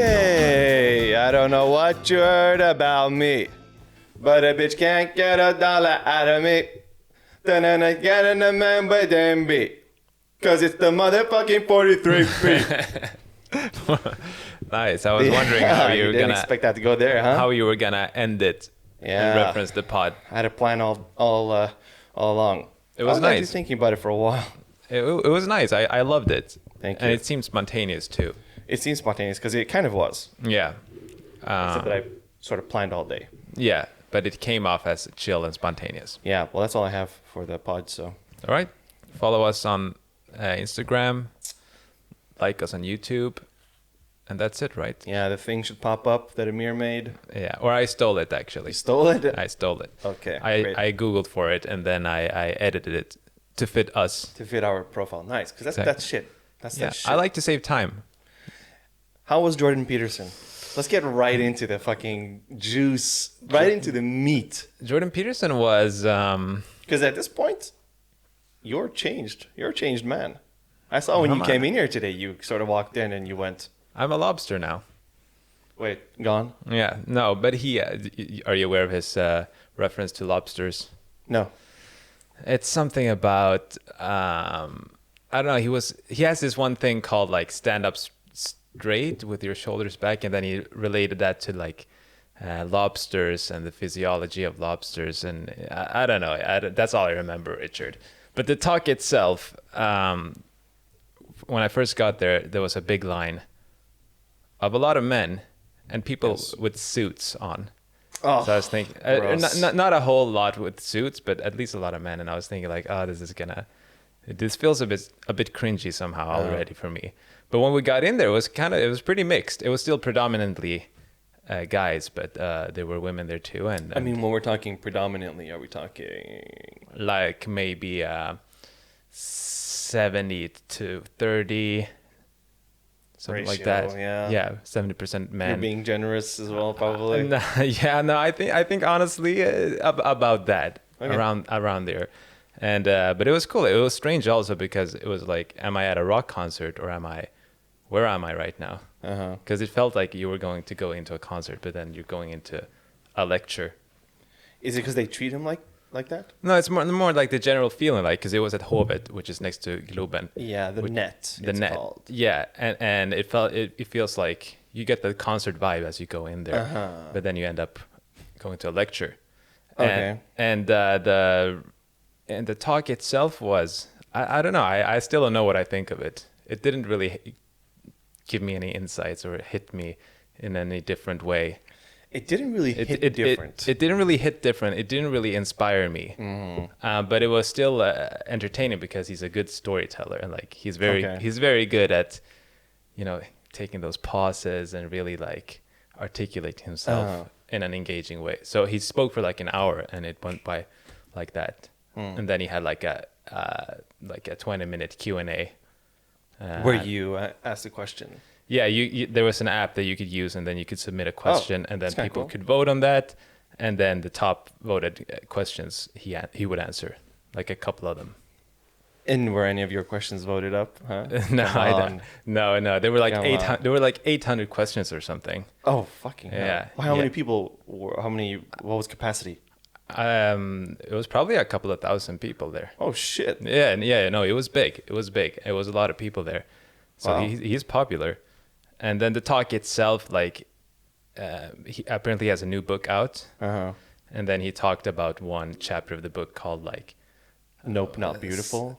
Okay, I don't know what you heard about me, but a bitch can't get $1 out of me. Then I get in a man with MB, cause it's the motherfucking 43P. Nice. I was wondering how you were didn't gonna expect that to go there, huh? how you were gonna end it Yeah. and reference the pod. I had a plan all along. It was I was actually nice. thinking about it for a while. It was nice. I loved it. Thank And you. it seemed spontaneous too. It seems spontaneous because it kind of was. Yeah. Except that I sort of planned all day. Yeah, but it came off as chill and spontaneous. Yeah, well, that's all I have for the pod, so. All right. Follow us on Instagram. Like us on YouTube. And that's it, right? Yeah, the thing should pop up that Amir made. Yeah. Or I stole it, actually. You stole it? I stole it. Okay, I great. I Googled for it, and then I edited it to fit us. To fit our profile. Nice, because Exactly. that's shit. That's Yeah. that shit. I like to save time. How was Jordan Peterson? Let's get right into the fucking juice, right into the meat. Jordan Peterson was... Because at this point, you're changed. You're a changed man. I saw when you Am I? came in here today, you sort of walked in and you went, I'm a lobster now. wait, gone? Yeah, no, but he... are you aware of his reference to lobsters? No. It's something about... I don't know, he has this one thing called like stand up straight with your shoulders back, and then he related that to like lobsters and the physiology of lobsters, and I don't know, that's all I remember, Richard. But the talk itself, when I first got there, there was a big line of a lot of men and people Yes. with suits on. Oh, So I was thinking, gross. not a whole lot with suits, but at least a lot of men. And I was thinking like, oh, this feels a bit cringy somehow already for me. But when we got in there, it was pretty mixed. It was still predominantly guys, but there were women there too. And I mean, when we're talking predominantly, are we talking... like maybe 70 to 30, something like Ratio, that. yeah. Yeah, 70% You're men. being generous as well, probably. No, I think honestly about that, Okay. around there, and but it was cool. It was strange also because it was like, am I at a rock concert or where am I right now? Uh-huh. Because it felt like you were going to go into a concert, but then you're going into a lecture. Is it because they treat him like that? No, it's more like the general feeling, like, because it was at Hovet, which is next to Globen. Yeah, the net. The it's net, called. yeah, and it feels like you get the concert vibe as you go in there, Uh-huh. but then you end up going to a lecture. Okay. And the talk itself was, I don't know, I still don't know what I think of it. It didn't really give me any insights or hit me in any different way. It didn't really hit different. It didn't really hit different. It didn't really inspire me. But it was still entertaining because he's a good storyteller, and like he's very good at, taking those pauses and really like articulate himself in an engaging way. So he spoke for like an hour, and it went by like that. And then he had like a 20-minute Q&A. Where you asked the question. Yeah, there was an app that you could use, and then you could submit a question, and then that's kinda people cool. could vote on that, and then the top voted questions he would answer, like a couple of them. And were any of your questions voted up? Huh? No, Come I on. don't. No, there were like Come 800. on. There were like 800 questions or something. Oh, fucking hell. Yeah, How yeah. many people were, what was capacity? It was probably a couple of thousand people there. Oh, shit. Yeah, no, it was big. It was big. It was a lot of people there, so Wow. he's popular. And then the talk itself, like, he apparently has a new book out. Uh-huh. And then he talked about one chapter of the book called like, Nope, not beautiful.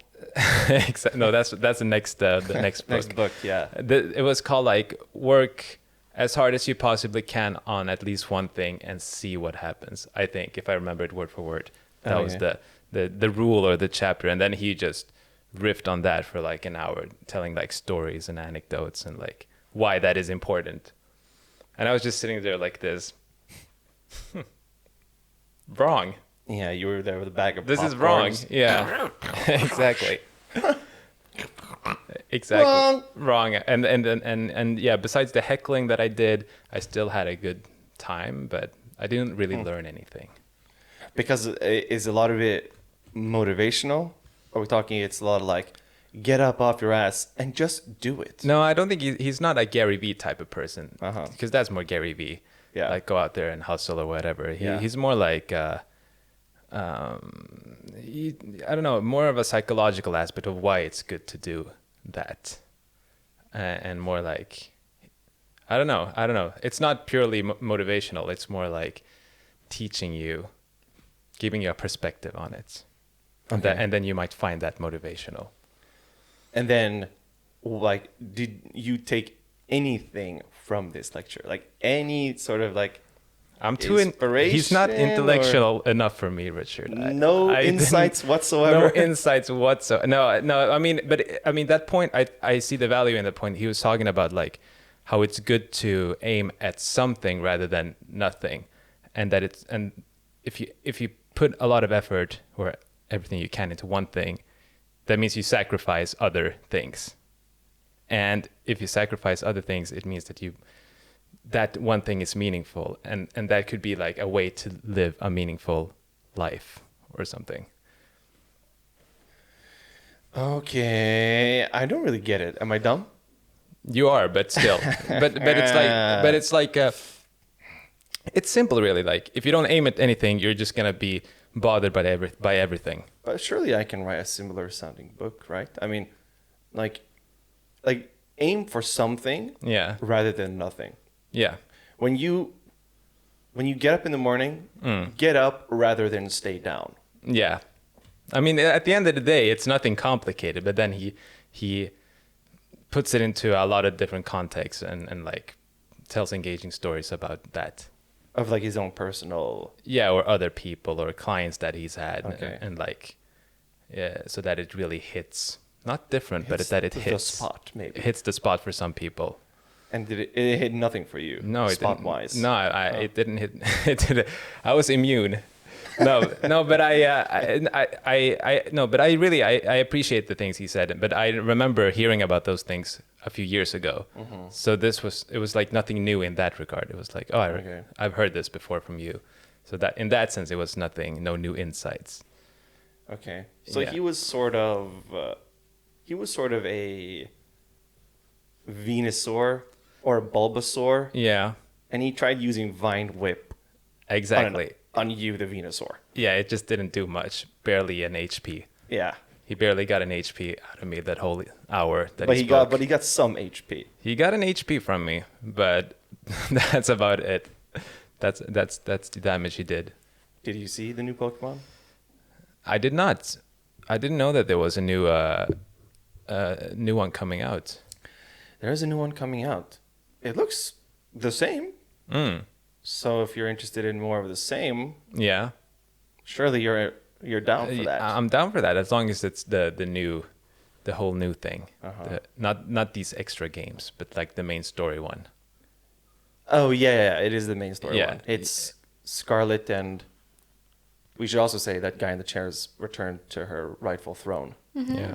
no, that's the next book. Next book, yeah. It was called like, work as hard as you possibly can on at least one thing and see what happens. I think, if I remember it word for word, that was Okay. the rule or the chapter. And then he just riffed on that for like an hour, telling like stories and anecdotes and like why that is important. And I was just sitting there like this. Wrong. Yeah, you were there with a bag of This is wrong. popcorns. Yeah. Exactly. Exactly. Wrong. And yeah, besides the heckling that I did, I still had a good time, but I didn't really learn anything. Because is a lot of it motivational? Are we talking it's a lot of like, get up off your ass and just do it. No, I don't think he's not a Gary Vee type of person. Uh-huh. Because that's more Gary Vee. Yeah. Like go out there and hustle or whatever. Yeah. He's more like, I don't know, more of a psychological aspect of why it's good to do that. And more like, I don't know. It's not purely motivational. It's more like teaching you, giving you a perspective on it. Okay. And then you might find that motivational. And then, like, did you take anything from this lecture? Like, any sort of, like, I'm too inspiration? He's not intellectual enough for me, Richard. No insights whatsoever? No insights whatsoever. No. I mean, that point, I see the value in the point. He was talking about, like, how it's good to aim at something rather than nothing. And if you put a lot of effort or everything you can into one thing, that means you sacrifice other things. And if you sacrifice other things, it means that one thing is meaningful. And that could be like a way to live a meaningful life or something. Okay. I don't really get it. Am I dumb? You are, but still. but it's like it's simple really. Like if you don't aim at anything, you're just going to be bothered by everything. But surely I can write a similar sounding book, right? I mean, like aim for something rather than nothing. Yeah. When you get up in the morning, get up rather than stay down. Yeah. I mean, at the end of the day, it's nothing complicated, but then he puts it into a lot of different contexts and like tells engaging stories about that. Of like his own personal... Yeah, or other people or clients that he's had. Okay. And like, yeah, so that it really hits, not different, but that it hits. The spot, maybe. It hits the spot for some people. And did it hit nothing for you? No, it didn't. Spot-wise? No, it didn't hit. It didn't. I was immune. No, but I appreciate the things he said. But I remember hearing about those things a few years ago. Mm-hmm. So it was like nothing new in that regard. It was like, I've heard this before from you. So that in that sense, it was no new insights. Okay. So he was sort of a Venusaur or a Bulbasaur. Yeah. And he tried using Vine Whip. Exactly. On you, the Venusaur. Yeah, it just didn't do much. Barely an HP. Yeah. He barely got an HP out of me that whole hour that but he spoke. But he got some HP. He got an HP from me, but that's about it. That's the damage he did. Did you see the new Pokemon? I did not. I didn't know that there was a new one coming out. There is a new one coming out. It looks the same. So if you're interested in more of the same, surely you're down for that. I'm down for that as long as it's the whole new thing. Uh-huh. Not these extra games, but like the main story one. Oh yeah, it is the main story one. Yeah. It's Scarlet, and we should also say that guy in the chair has returned to her rightful throne. Mm-hmm.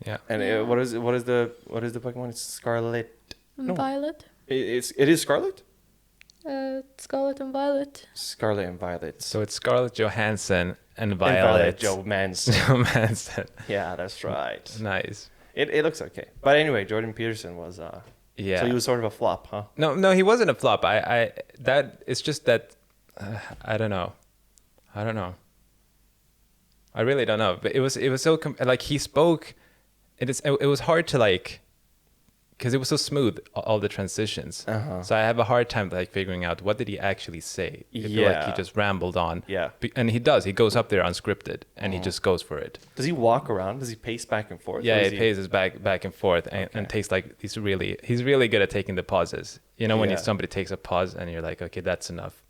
Yeah. And what is the Pokemon? It's Scarlet. And Violet. It is Scarlet. Scarlet and Violet. Scarlet and Violet. So it's Scarlett Johansson and And Violet. Joe Manson. Joe Manson. Yeah, that's right. Nice. It looks okay. But anyway, Jordan Peterson was So he was sort of a flop, huh? No, he wasn't a flop. It's just that I don't know. I really don't know. But it was so like he spoke. It was hard to like, because it was so smooth, all the transitions. Uh-huh. So I have a hard time like figuring out what did he actually say. I feel like he just rambled on. Yeah. And he does. He goes up there unscripted and he just goes for it. Does he walk around? Does he pace back and forth? Yeah, he paces back and forth and takes like he's really good at taking the pauses. You know, when somebody takes a pause and you're like, okay, that's enough,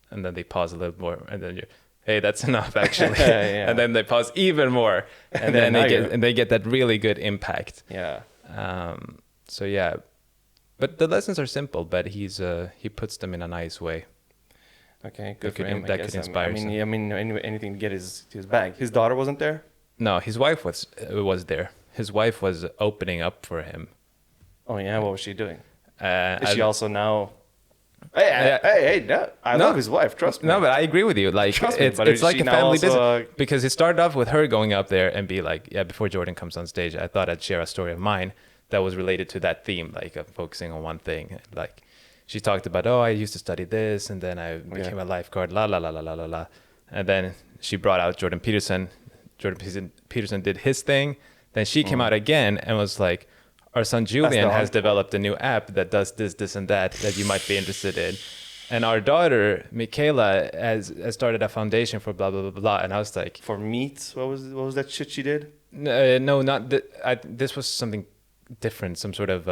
and then they pause a little more, and then you're, hey, that's enough actually, and then they pause even more, and then they get that really good impact. Yeah. So yeah, but the lessons are simple, but he puts them in a nice way. Okay, good for could him. that could inspire some. I mean, anything to get his bag. His daughter wasn't there. No, his wife was there. His wife was opening up for him. Oh yeah, what was she doing? Is Is she also now Hey, no, I No. love his wife. Trust me. No, but I agree with you. Like Trust me, it's but it's is like she a now family also, business because it started off with her going up there and be like, yeah, before Jordan comes on stage, I thought I'd share a story of mine that was related to that theme, like of focusing on one thing. Like she talked about, oh, I used to study this, and then I became a lifeguard, la la la la la la la, and then she brought out Jordan Peterson. Peterson did his thing. Then she came out again and was like, our son Julian has developed a new app that does this, and that you might be interested in. And our daughter, Michaela, has started a foundation for blah, blah, blah, blah. And I was like... For meat? What was that shit she did? No, not... this was something different. Some sort of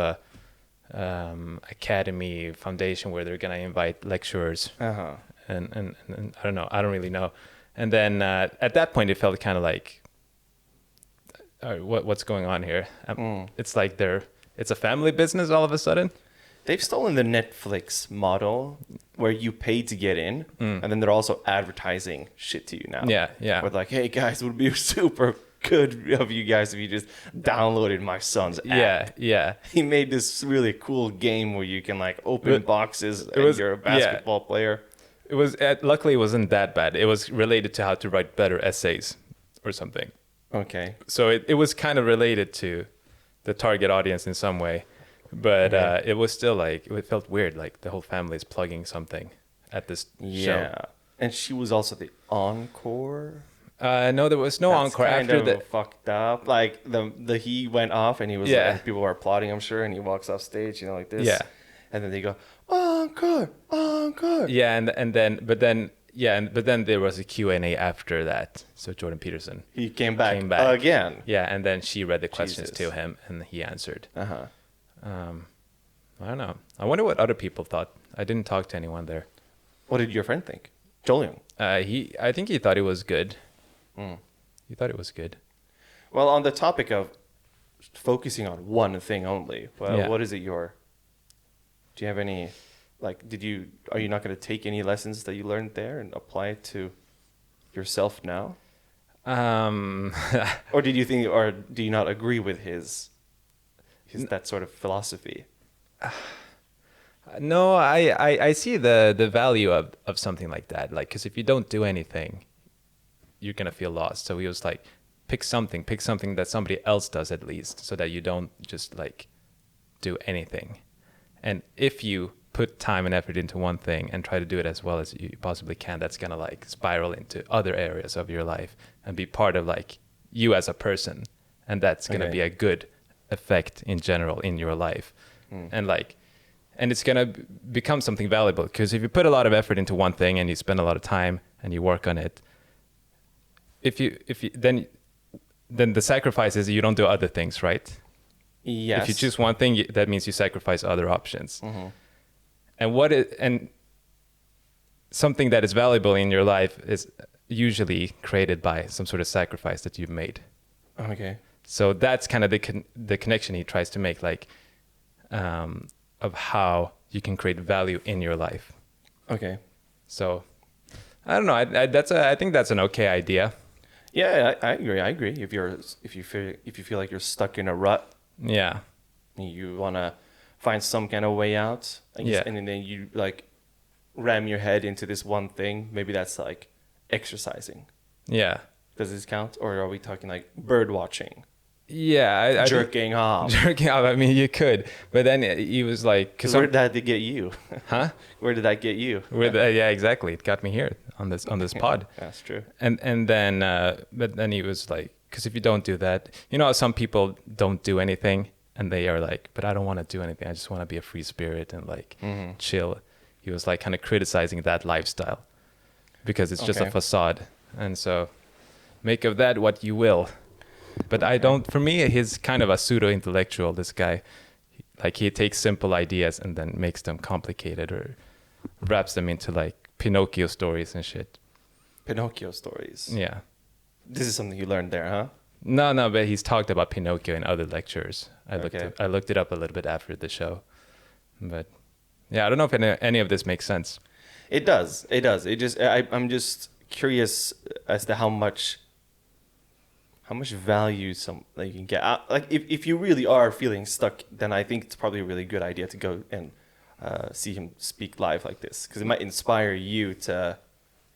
academy foundation where they're going to invite lecturers. Uh-huh. And I don't know. I don't really know. And then at that point, it felt kind of like... what's going on here? It's like it's a family business all of a sudden. They've stolen the Netflix model where you pay to get in, and then they're also advertising shit to you now. Yeah. With like, hey guys, it would be super good of you guys if you just downloaded my son's app. Yeah. He made this really cool game where you can like open boxes and you're a basketball player. It was luckily it wasn't that bad. It was related to how to write better essays or something. Okay. So it was kind of related to the target audience in some way. But it was still like, it felt weird, like the whole family is plugging something at this show. Yeah. And she was also the encore. No, there was no encore after that. Fucked up. Like the he went off and he was like, and people were applauding, I'm sure, and he walks off stage, like this. Yeah. And then they go, encore. Yeah, but then there was a Q&A after that. So Jordan Peterson. He came back again. Yeah, and then she read the questions to him and he answered. Uh-huh. I don't know. I wonder what other people thought. I didn't talk to anyone there. What did your friend think? Jolion. I think he thought it was good. He thought it was good. Well, on the topic of focusing on one thing only, what is it do you have any, like, are you not going to take any lessons that you learned there and apply it to yourself now? Or do you not agree with his that sort of philosophy? No, I see the value of something like that. Like, because if you don't do anything, you're going to feel lost. So he was like, pick something that somebody else does at least, so that you don't just like do anything. And if you put time and effort into one thing and try to do it as well as you possibly can, that's going to like spiral into other areas of your life and be part of like you as a person. And that's going to be a good effect in general in your life. And it's going to become something valuable, because if you put a lot of effort into one thing and you spend a lot of time and you work on it, if you then the sacrifice is you don't do other things, right? Yes. If you choose one thing, that means you sacrifice other options. Mm-hmm. And something that is valuable in your life is usually created by some sort of sacrifice that you've made. Okay. So that's kind of the connection he tries to make, like, of how you can create value in your life. Okay. So I don't know. I think that's an okay idea. Yeah, I agree. If you feel like you're stuck in a rut, yeah, you want to find some kind of way out, yeah, and then you like ram your head into this one thing. Maybe that's like exercising. Yeah. Does this count, or are we talking like bird watching? Yeah, jerking off. Jerking off. I mean, you could, but then he was like, "Where did that get you? Huh? Where did that get you? Yeah, exactly. It got me here on this pod. That's true. And then, but then he was like, because if you don't do that, you know, how some people don't do anything, and they are like, but I don't want to do anything. I just want to be a free spirit and like chill. He was like kind of criticizing that lifestyle because it's just a facade, and so make of that what you will. But I don't, for me, he's kind of a pseudo-intellectual, this guy. Like, he takes simple ideas and then makes them complicated or wraps them into, like, Pinocchio stories and shit. Pinocchio stories? Yeah. This is something you learned there, huh? No, but he's talked about Pinocchio in other lectures. I looked it up a little bit after the show. But, yeah, I don't know if any of this makes sense. It does. I'm just curious as to how much value you can get. Like if you really are feeling stuck, then I think it's probably a really good idea to go and see him speak live like this, because it might inspire you to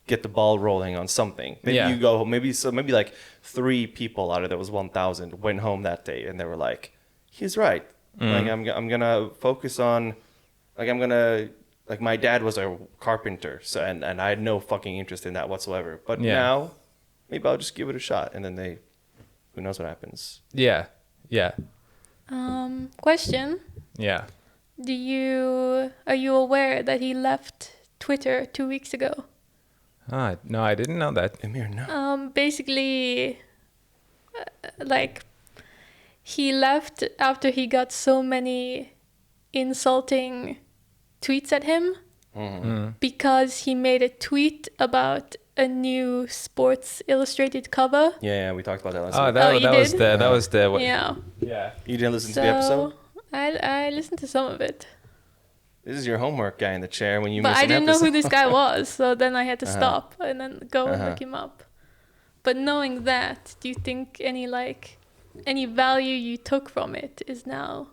get the ball rolling on something. Maybe Yeah. you go, maybe like 3 people out of there was 1,000 went home that day and they were like, he's right. Like I'm gonna focus on, like my dad was a carpenter, so and I had no fucking interest in that whatsoever. But Yeah. now maybe I'll just give it a shot, and then who knows what happens. Yeah. Yeah. Question. Yeah. Are you aware that he left Twitter 2 weeks ago? No, I didn't know that. Emir, no. Basically, like, he left after he got so many insulting tweets at him because he made a tweet about a new Sports Illustrated cover. Yeah, we talked about that last Oh, week. that was the Yeah. Yeah. You didn't listen to the episode? I listened to some of it. This is your homework guy in the chair when you But miss I an didn't know episode. who this guy was, so then I had to stop and then go and look him up. But knowing that, do you think any value you took from it is now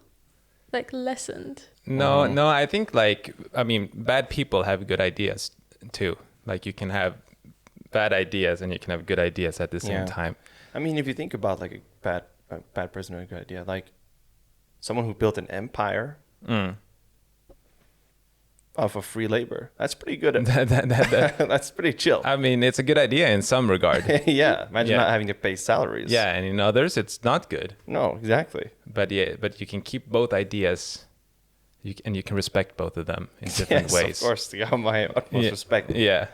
like lessened? No, I think bad people have good ideas too. Like you can have bad ideas and you can have good ideas at the same time. I mean, if you think about like a bad person with a good idea, like someone who built an empire off of free labor, that's pretty good. That's pretty chill. I mean, it's a good idea in some regard. Yeah, imagine not having to pay salaries. Yeah, and in others, it's not good. No, exactly. But you can keep both ideas, and you can respect both of them in different ways. Of course, you have my utmost respect. Yeah.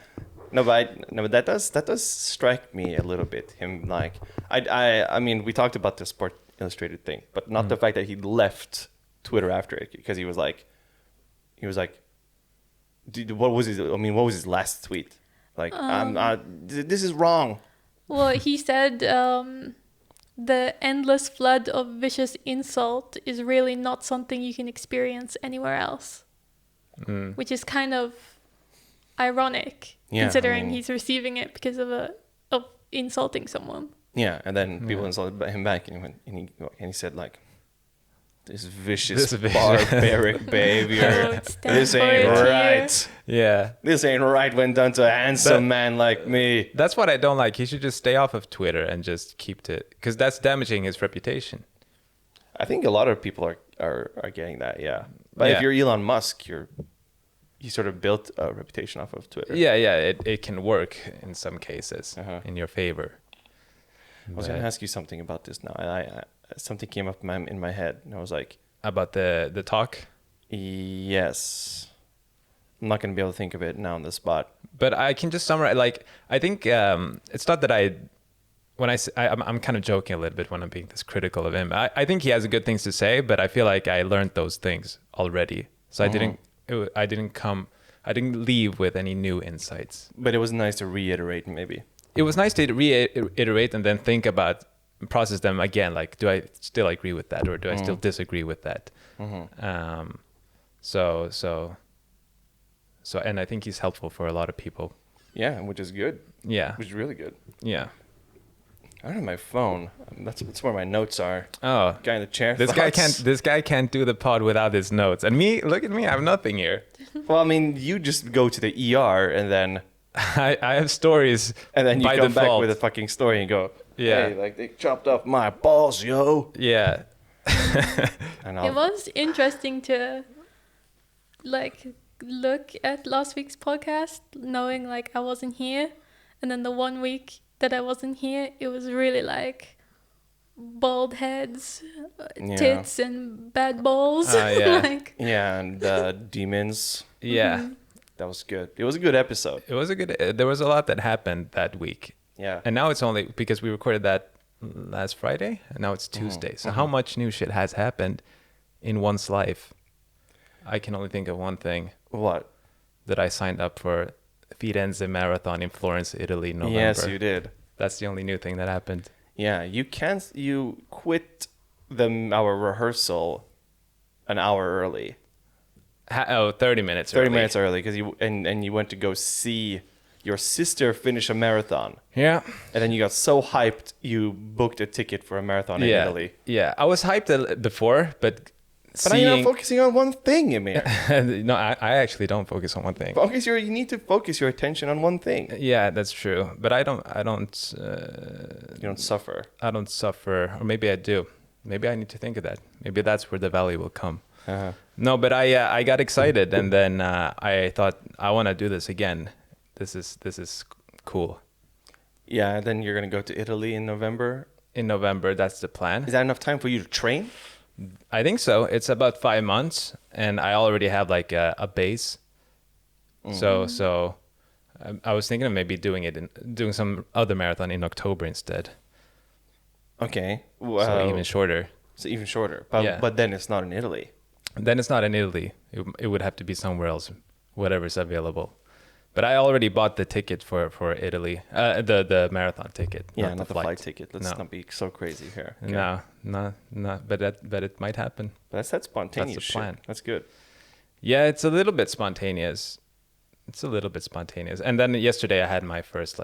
No, but that does strike me a little bit. Him like I mean, we talked about the Sport Illustrated thing, but not the fact that he left Twitter after it, because he was like, what was his last tweet? Like, this is wrong. Well, he said the endless flood of vicious insult is really not something you can experience anywhere else, which is kind of ironic, considering he's receiving it because of insulting someone. Yeah, and then people insulted him back, and he said like, this vicious barbaric behavior. This ain't right. Yeah. This ain't right when done to a handsome man like me. That's what I don't like. He should just stay off of Twitter and just keep to, because that's damaging his reputation. I think a lot of people are getting that, yeah. But if you're Elon Musk, you sort of built a reputation off of Twitter. Yeah, it can work in some cases in your favor. I was going to ask you something about this now. I something came up in my head, and I was like... About the talk? Yes. I'm not going to be able to think of it now on the spot. But I can just summarize. Like, I think it's not that I'm kind of joking a little bit when I'm being this critical of him. I think he has good things to say, but I feel like I learned those things already. So I didn't leave with any new insights. But it was nice to reiterate, maybe. It was nice to reiterate and then think about, process them again. Like, do I still agree with that, or do I still disagree with that? So, and I think he's helpful for a lot of people. Yeah, which is good. Yeah, which is really good. Yeah. I don't have my phone. That's where my notes are. Oh, guy in the chair. This guy can't do the pod without his notes. And me, look at me, I have nothing here. Well, I mean, you just go to the ER and then I have stories. And then you by come default. back with a fucking story and go, yeah, hey, like they chopped off my balls, yo. Yeah. It was interesting to like look at last week's podcast, knowing like I wasn't here, and then the 1 week that I wasn't here, it was really like bald heads, tits, and bad balls. Yeah. Like, yeah, and demons. Yeah. That was good. It was a good episode. It was a good. There was a lot that happened that week. Yeah. And now it's only because we recorded that last Friday, and now it's Tuesday. So how much new shit has happened in one's life? I can only think of one thing. What? That I signed up for Firenze Marathon in Florence, Italy, in November. Yes, you did. That's the only new thing that happened. Yeah, you quit our rehearsal an hour early. 30 minutes 30 early. minutes early, because you went to go see your sister finish a marathon. Yeah. And then you got so hyped, you booked a ticket for a marathon in Italy. Yeah, I was hyped before, but But you're not focusing on one thing, Emir. No, I actually don't focus on one thing. You need to focus your attention on one thing. Yeah, that's true. But I don't. You don't suffer. I don't suffer, or maybe I do. Maybe I need to think of that. Maybe that's where the value will come. No, but I got excited, and then I thought I want to do this again. This is cool. Yeah, then you're gonna go to Italy in November. In November, that's the plan. Is that enough time for you to train? I think so. It's about 5 months, and I already have like a base. So I was thinking of maybe doing some other marathon in October instead. Okay. So even shorter. So even shorter. But then it's not in Italy. Then it's not in Italy. It would have to be somewhere else, whatever's available. But I already bought the ticket for Italy, the marathon ticket. Yeah, not the flight ticket. Let's not be so crazy here. Okay. No. But it might happen. But that's spontaneous. That's the plan. That's good. Yeah, it's a little bit spontaneous. And then yesterday I had my first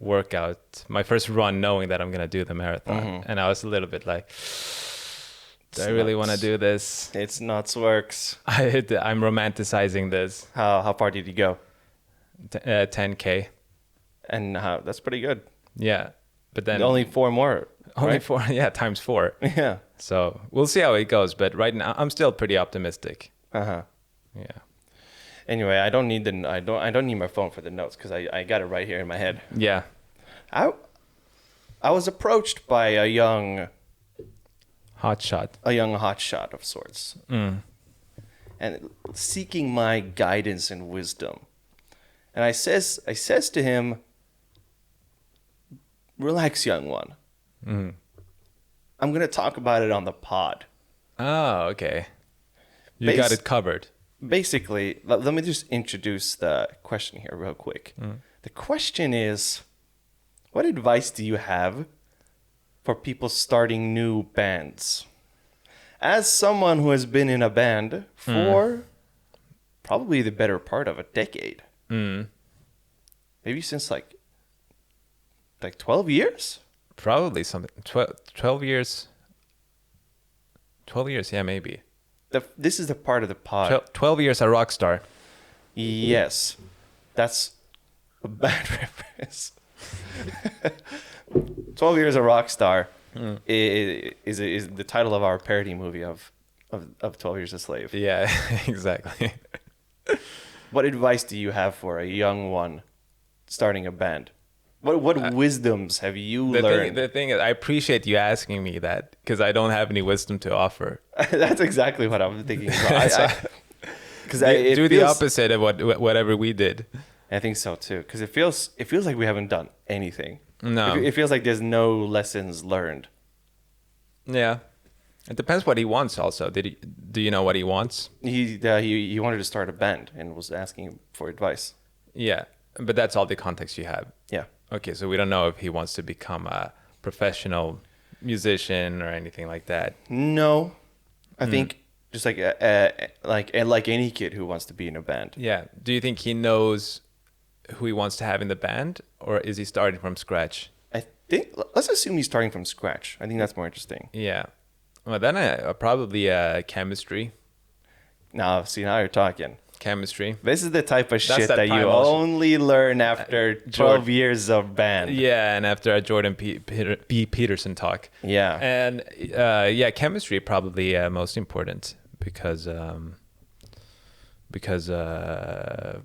workout, my first run, knowing that I'm gonna do the marathon, and I was a little bit like, do I really want to do this? It's nuts works. I'm romanticizing this. How far did you go? 10K. And that's pretty good. Yeah, but then only 4 more. Only right? 4, yeah, times 4. Yeah. So we'll see how it goes. But right now, I'm still pretty optimistic. Yeah. Anyway, I don't need my phone for the notes because I got it right here in my head. Yeah. I was approached by a young hotshot of sorts, and seeking my guidance and wisdom. And I says to him, "Relax, young one. I'm gonna talk about it on the pod." Oh, okay. You got it covered. Basically, let me just introduce the question here real quick. The question is, what advice do you have for people starting new bands? As someone who has been in a band for probably the better part of a decade. Maybe since like 12 years? Probably something. 12 years. 12 years, yeah, maybe. This is the part of the pod. 12 years a rock star. Yes. That's a bad reference. 12 Years a Rock Star is the title of our parody movie of 12 Years a Slave. Yeah, exactly. What advice do you have for a young one starting a band? What wisdoms have you learned? The thing is, I appreciate you asking me that because I don't have any wisdom to offer. That's exactly what I'm thinking. Because do the opposite of whatever we did. I think so too, because it feels like we haven't done anything. No, it feels like there's no lessons learned. Yeah, it depends what he wants. Also, do you know what he wants? He wanted to start a band and was asking for advice. Yeah, but that's all the context you have. Yeah. Okay, so we don't know if he wants to become a professional musician or anything like that. No, I think just like any kid who wants to be in a band. Yeah. Do you think he knows who he wants to have in the band, or is he starting from scratch? I think let's assume he's starting from scratch. I think that's more interesting. Yeah. Well, then probably chemistry. Now you're talking. Chemistry. This is the type of shit that you only learn after 12 years of band. Yeah, and after a Jordan B. Peterson talk. Yeah. And chemistry probably most important because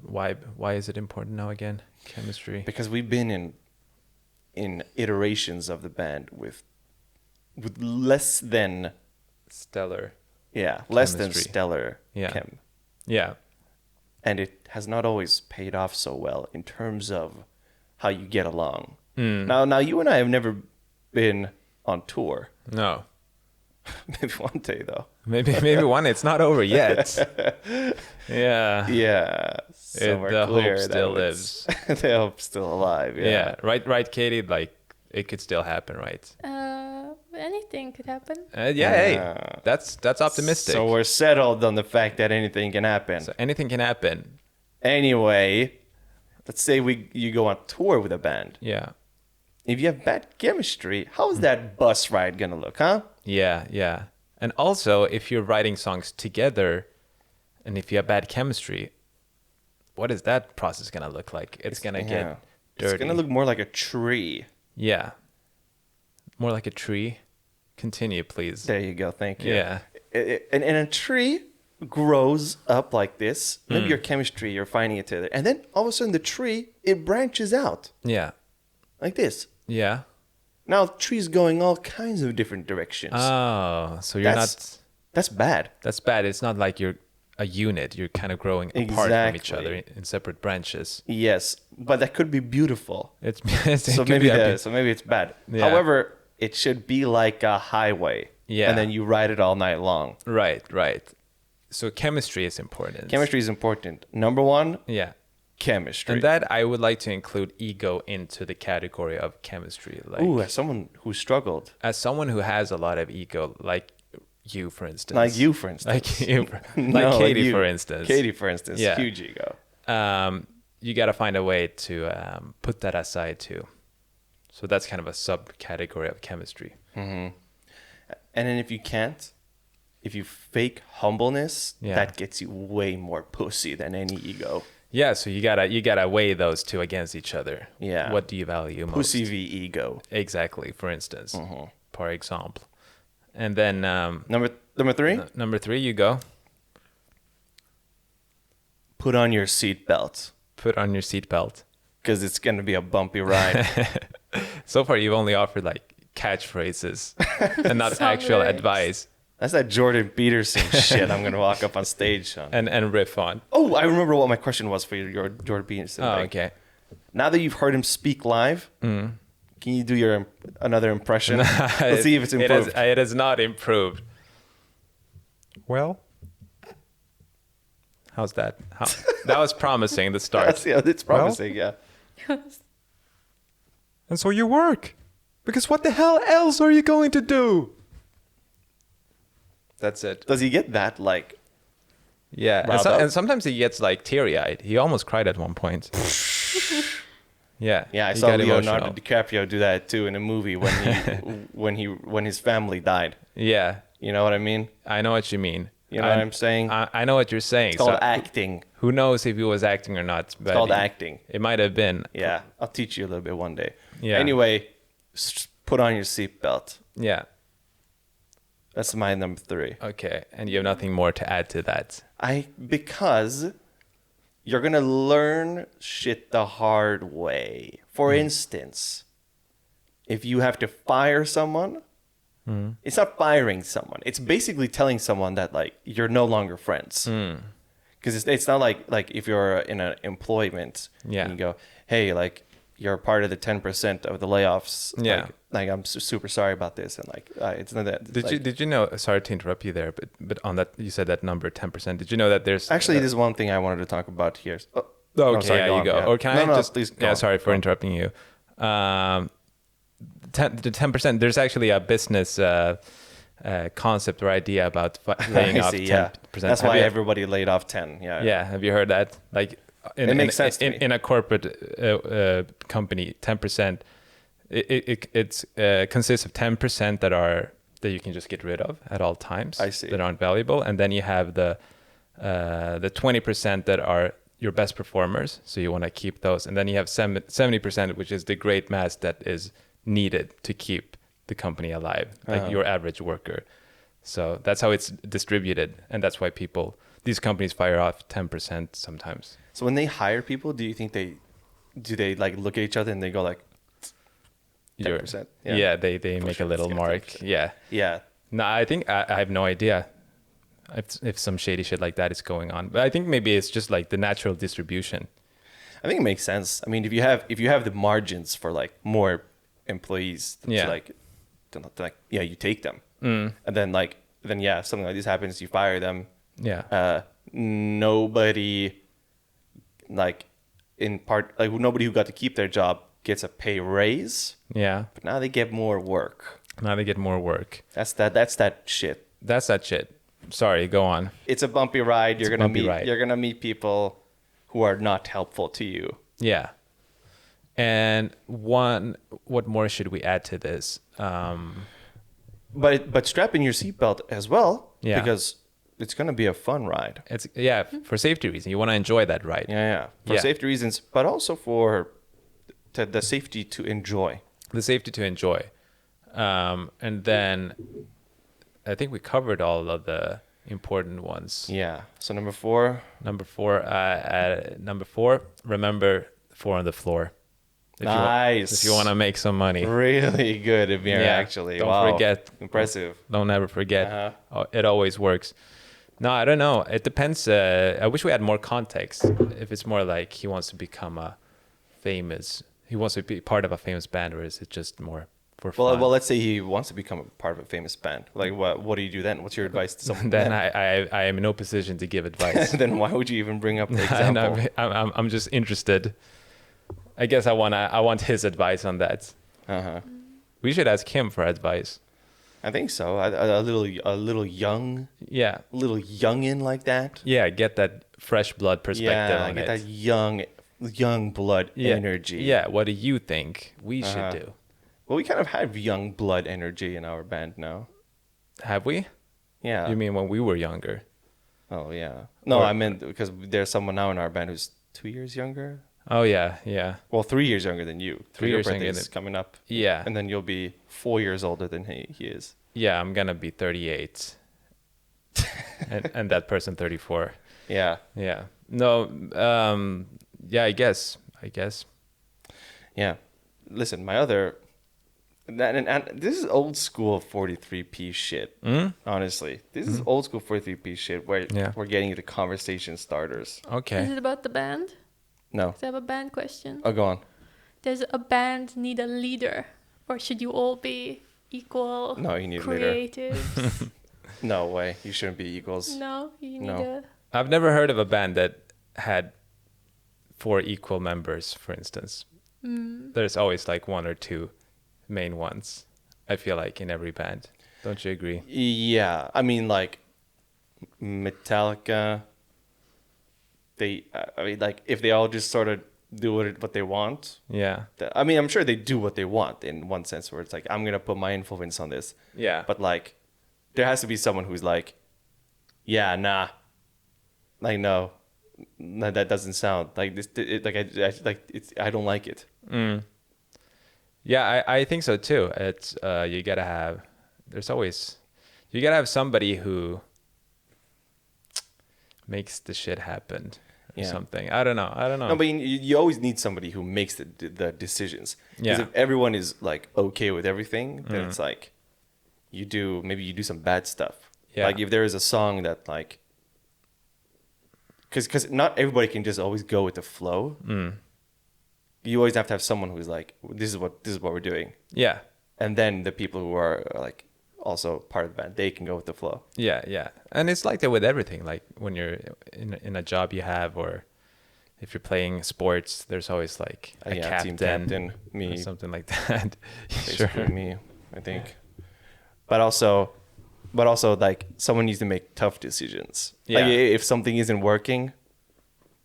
why is it important now again? Chemistry. Because we've been in iterations of the band with less than stellar. Yeah, less than stellar chem. Yeah. And it has not always paid off so well in terms of how you get along. Now you and I have never been on tour. No. Maybe one day though. Maybe one. It's not over yet. Yeah. Yeah. So the hope still lives. The hope's still alive. Yeah. Right, Katie. Like it could still happen, right? Anything could happen. Hey, that's optimistic. So we're settled on the fact that anything can happen. So anything can happen. Anyway, let's say you go on tour with a band. Yeah. If you have bad chemistry, how is that bus ride gonna look, huh? Yeah. And also, if you're writing songs together, and if you have bad chemistry, what is that process gonna look like? It's gonna get dirty. It's gonna look more like a tree. Yeah. More like a tree. Continue, please. There you go. Thank you. Yeah. And a tree grows up like this. Maybe your chemistry, you're finding it together. And then all of a sudden the tree, it branches out. Yeah. Like this. Yeah. Now the tree's going all kinds of different directions. Oh, so you're not... That's bad. That's bad. It's not like you're a unit. You're kind of growing apart from each other in separate branches. Yes, but that could be beautiful. So maybe it's bad. Yeah. However, it should be like a highway. Yeah. And then you ride it all night long. Right. So chemistry is important. Chemistry is important. Number one, Yeah. chemistry. And that I would like to include ego into the category of chemistry. Like, ooh, as someone who struggled. as someone who has a lot of ego, like you, for instance. Like you, for instance. Like you, No, like Katie, you. for instance. Katie, for instance. Yeah. Huge ego. You got to find a way to put that aside too. So that's kind of a subcategory of chemistry. And then if you can't, if you fake humbleness, Yeah. that gets you way more pussy than any ego. Yeah, so you gotta weigh those two against each other. Yeah. What do you value most? Pussy v ego. Exactly. For instance, for example, and then Number three, number 3, you go. put on your seatbelt Put on your seatbelt. because it's going to be a bumpy ride. So far, you've only offered like catchphrases and not Some actual lyrics. advice That's that Jordan Peterson shit I'm going to walk up on stage on. and riff on. Oh, I remember what my question was for your Jordan Peterson Oh, thing. okay. Now that you've heard him speak live, can you do another impression? Let's see if it's improved. It has not improved. Well, how's that? That was promising. The start. Yeah, it's promising, yeah. And so you work, because what the hell else are you going to do? That's it. Does he get that, like... Yeah, riled up? and sometimes he gets like teary-eyed. He almost cried at one point. Yeah. Yeah, I he saw got Leonardo emotional. DiCaprio do that too in a movie when his family died. Yeah, You know what I mean? I know what you mean. You know what I'm saying? I know what you're saying. It's called So, acting. who knows if he was acting or not? But It's called acting. It might have been. Yeah, I'll teach you a little bit one day. Yeah. Anyway, put on your seatbelt. Yeah. That's my number 3. Okay. And you have nothing more to add to that. Because you're gonna learn shit the hard way. For instance, if you have to fire someone, it's not firing someone. It's basically telling someone that like you're no longer friends. Because it's not like if you're in an employment, Yeah. and you go, hey, like you're part of the 10% of the layoffs. Yeah. Like I'm super sorry about this, and like it's not that. Did you know? Sorry to interrupt you there, but on that you said that number 10%. Did you know that there's Actually, this is one thing I wanted to talk about here. Oh, okay, sorry, yeah, go you on, go. yeah. Or can I No, just? please go Yeah, on. sorry for interrupting you. The 10%. There's actually a business concept or idea about laying I off see, 10%. yeah. That's Have why you- everybody laid off 10. Yeah. Yeah, have you heard that? Like, It makes sense to me. in a corporate company, 10%. It consists of 10% that you can just get rid of at all times. I see. That aren't valuable, and then you have the 20% that are your best performers. So you want to keep those, and then you have 70%, which is the great mass that is needed to keep the company alive, like your average worker. So that's how it's distributed, and that's why these companies fire off 10% sometimes. So when they hire people, do you think they like look at each other and they go like 10%? Yeah, they make a little it's mark. 10%. Yeah. Yeah. No, I think I have no idea if some shady shit like that is going on. But I think maybe it's just like the natural distribution. I think it makes sense. I mean, if you have the margins for like more employees, Yeah. you take them, and then if something like this happens, you fire them. Yeah. Nobody nobody who got to keep their job gets a pay raise, Yeah. but now they get more work. Now they get more work. That's that shit. That's that shit. Sorry, go on. It's a bumpy ride. It's a bumpy ride. You're gonna meet people who are not helpful to you. Yeah. And what more should we add to this? but strap in your seatbelt as well. Yeah. Because it's gonna be a fun ride. It's for safety reasons. You want to enjoy that ride. Yeah. For safety reasons, but also for the safety to enjoy. The safety to enjoy. And then I think we covered all of the important ones. Yeah. So number 4. Number 4, remember 4 on the floor. If you want to make some money. Really good, Amir, actually. Don't forget. Impressive. Don't ever forget. It always works. No, I don't know. It depends. I wish we had more context. If it's more like he wants to become he wants to be part of a famous band, or is it just more for fun? Well, let's say he wants to become a part of a famous band. Like, what do you do then? What's your advice to someone? Then I am in no position to give advice. Then why would you even bring up the example? I'm just interested. I guess I want his advice on that. We should ask him for advice. I think so. A little young. Yeah. A little youngin like that. Yeah, get that fresh blood perspective on it. Get that young blood energy. Yeah, what do you think we should do? Well, we kind of have young blood energy in our band now. Have we? Yeah. You mean when we were younger? Oh, yeah. No, I meant because there's someone now in our band who's 2 years younger. Oh, yeah, yeah. Well, 3 years younger than you. 3 years younger is coming up. Yeah. And then you'll be 4 years older than he is. Yeah, I'm going to be 38. and that person 34. Yeah. Yeah. No, yeah, I guess. Yeah. Listen, my other... And this is old school 43p shit, honestly. This is old school 43p shit where we're getting into conversation starters. Okay. Is it about the band? No. Because I have a band question. Oh, go on. Does a band need a leader? Or should you all be equal? No, you need creatives? a leader. No way. You shouldn't be equals. No, you need a... I've never heard of a band that had 4 equal members, for instance. There's always like 1 or 2 main ones, I feel like, in every band. Don't you agree? Yeah. I mean, like, Metallica, if they all just sort of do what they want. Yeah. I mean, I'm sure they do what they want in one sense where it's like, I'm going to put my influence on this. Yeah. But, like, there has to be someone who's like, yeah, nah. Like, no, that doesn't sound like this. I don't like it. Yeah, I think so too. It's you gotta have somebody who makes the shit happen or something. I don't know. No, but you always need somebody who makes the decisions. Because Yeah. if everyone is like okay with everything, then it's like maybe you do some bad stuff. Yeah. Like if there is a song that like, because not everybody can just always go with the flow. You always have to have someone who's like, this is what we're doing. Yeah. And then the people who are like also part of the band, they can go with the flow. Yeah. And it's like that with everything. Like when you're in a job you have, or if you're playing sports, there's always like a captain, team captain, me, or something like that. Basically me, I think. But also like someone needs to make tough decisions. Yeah. Like if something isn't working,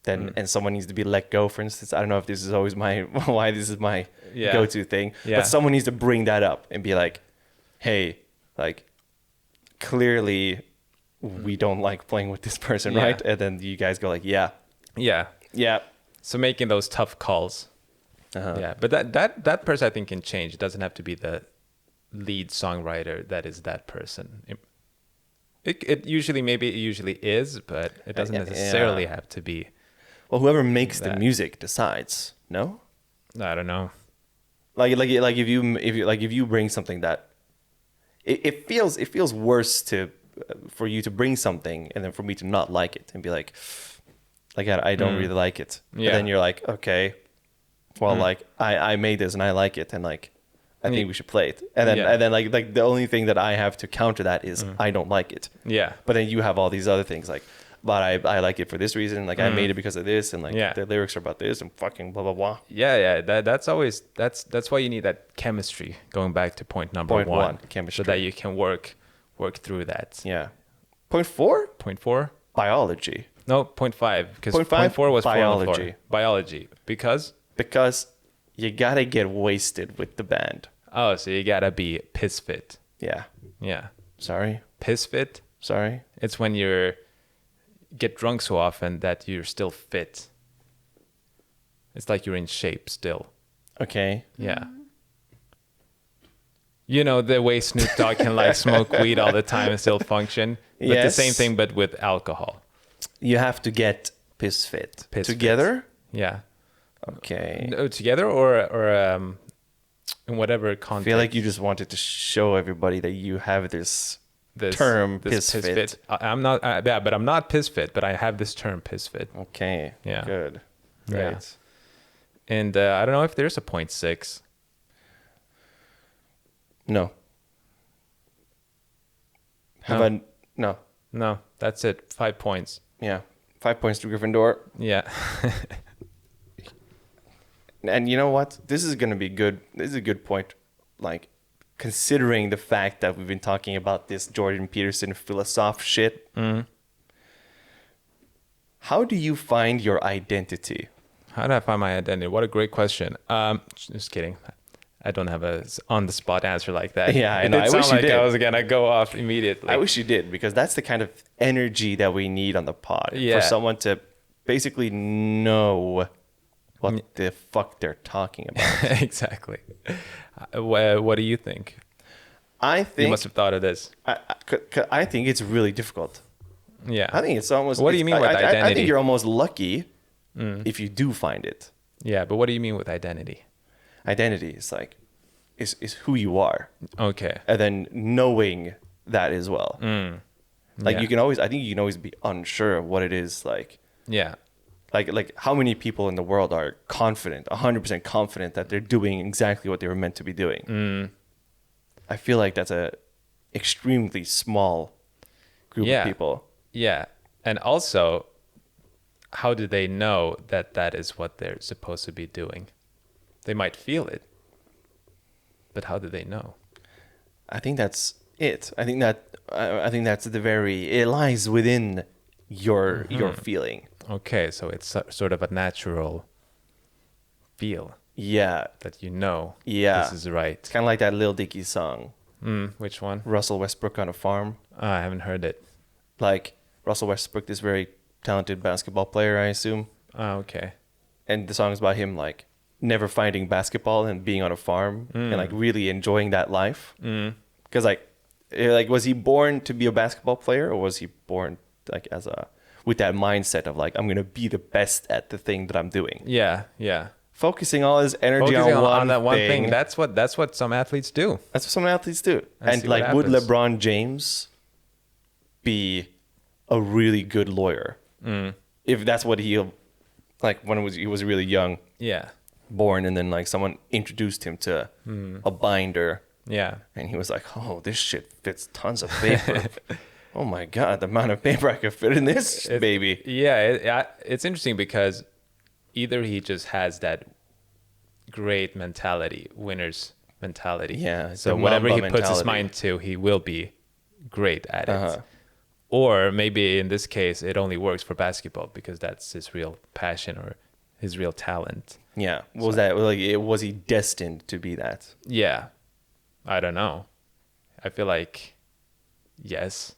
then and someone needs to be let go, for instance. I don't know if this is always why this is my go-to thing. Yeah. But someone needs to bring that up and be like, hey, like clearly we don't like playing with this person, right? And then you guys go like, yeah. So making those tough calls. Yeah, but that person I think can change. It doesn't have to be the lead songwriter that is that person. It usually is, but it doesn't necessarily have to be. Well, whoever makes the music decides. No, I don't know. Like if you bring something that it feels worse for you to bring something and then for me to not like it and be like I don't really like it. Yeah. And then you're like, okay, well, like I made this and I like it and like I think we should play it. And then like the only thing that I have to counter that is I don't like it. Yeah. But then you have all these other things like, but I like it for this reason. Like I made it because of this, and like the lyrics are about this, and fucking blah blah blah. Yeah. That's why you need that chemistry. Going back to point one, chemistry, so that you can work through that. Yeah. Point 4? Point 4? Biology. No, point 5. Because point 4 was biology. Biology. Because you gotta get wasted with the band. Oh, so you gotta be piss fit. Yeah. Yeah. Sorry. Piss fit. Sorry. It's when you get drunk so often that you're still fit. It's like you're in shape still. Okay. Yeah. You know, the way Snoop Dogg can like smoke weed all the time and still function. But the same thing, but with alcohol. You have to get piss fit. Piss together? Fit. Yeah. Okay. No, together or in whatever context. I feel like you just wanted to show everybody that you have this term, piss fit. I'm not, but I'm not piss fit, but I have this term, piss fit. Okay. Yeah. Good. Great. Yeah. And I don't know if there's a 0.6. No. No. No, that's it. 5 points. Yeah. 5 points to Gryffindor. Yeah. And you know what? This is going to be good. This is a good point. Like, considering the fact that we've been talking about this Jordan Peterson philosoph shit. Mm-hmm. How do you find your identity? How do I find my identity? What a great question. Just kidding. I don't have a on-the-spot answer like that. Yeah, I it know. did I sound wish you like did. I was gonna go off immediately. I wish you did, because that's the kind of energy that we need on the pod. Yeah. For someone to basically know what the fuck they're talking about. Exactly. What do you think? I think You must have thought of this. I think it's really difficult. Yeah. I think it's almost. What do you mean with I identity? think you're almost lucky if you do find it. Yeah, but what do you mean with identity? Identity is like is who you are, Okay. and then knowing that as well. Like Yeah. you can always, I think you can always be unsure of what it is like. Yeah. Like how many people in the world are confident, 100% confident that they're doing exactly what they were meant to be doing. I feel like that's a extremely small group of people. Yeah. And also, how do they know that that is what they're supposed to be doing? They might feel it, but how do they know? I think that's it. I think that's it lies within your feeling. Okay, so it's sort of a natural feel Yeah. that you know Yeah. this is right. It's kind of like that Lil Dicky song, Which one? Russell Westbrook on a Farm. I haven't heard it. Like Russell Westbrook, this very talented basketball player, I assume. Okay. And the song is about him like never finding basketball and being on a farm and like really enjoying that life. Because like was he born to be a basketball player, or was he born like with that mindset of like, I'm gonna be the best at the thing that I'm doing? Yeah, yeah. Focusing all his energy Focusing on that one thing. thing. That's what some athletes do. That's what some athletes do. And And see what like, would happens. LeBron James be a really good lawyer if that's what he like when he was really young, Yeah. born, and then like someone introduced him to a binder, Yeah. and he was like, "Oh, this shit fits tons of paper." Oh my god, the amount of paper I could fit in this baby. Yeah, it's interesting because either he just has that great mentality, winner's mentality. Yeah, So the whatever he Mamba puts his mentality. mind to, he will be great at it. Uh-huh. Or maybe in this case, it only works for basketball because that's his real passion or his real talent. Yeah, was he destined to be that? Yeah, I don't know. I feel like yes,